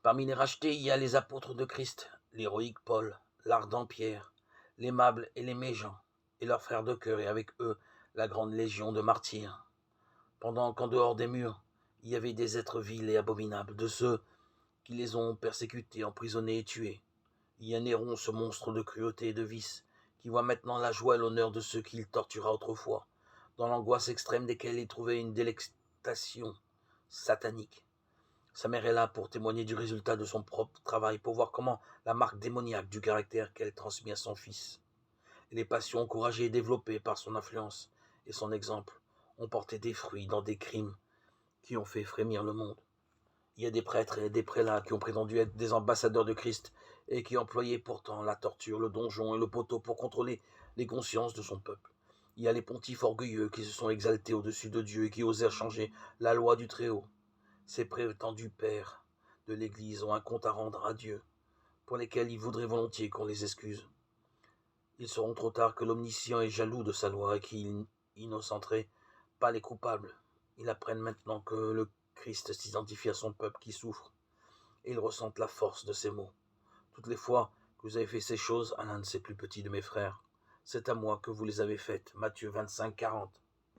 Parmi les rachetés, il y a les apôtres de Christ, l'héroïque Paul, l'ardent Pierre, l'aimable et l'aimé Jean, et leurs frères de cœur, et avec eux la grande légion de martyrs. Pendant qu'en dehors des murs, il y avait des êtres vils et abominables, de ceux qui les ont persécutés, emprisonnés et tués. Il y a Néron, ce monstre de cruauté et de vice, qui voit maintenant la joie et l'honneur de ceux qu'il tortura autrefois, dans l'angoisse extrême desquels il trouvait une délectation satanique. Sa mère est là pour témoigner du résultat de son propre travail, pour voir comment la marque démoniaque du caractère qu'elle transmet à son fils, et les passions encouragées et développées par son influence et son exemple, ont porté des fruits dans des crimes qui ont fait frémir le monde. Il y a des prêtres et des prélats qui ont prétendu être des ambassadeurs de Christ et qui employaient pourtant la torture, le donjon et le poteau pour contrôler les consciences de son peuple. Il y a les pontifes orgueilleux qui se sont exaltés au-dessus de Dieu et qui osèrent changer la loi du Très-Haut. Ces prétendus pères de l'Église ont un compte à rendre à Dieu, pour lesquels il voudrait volontiers qu'on les excuse. Ils sauront trop tard que l'Omniscient est jaloux de sa loi et qu'il innocenterait pas les coupables. Ils apprennent maintenant que le Christ s'identifie à son peuple qui souffre, et ils ressentent la force de ses mots. Toutes les fois que vous avez fait ces choses à l'un de ces plus petits de mes frères, c'est à moi que vous les avez faites. Matthieu 25, 40.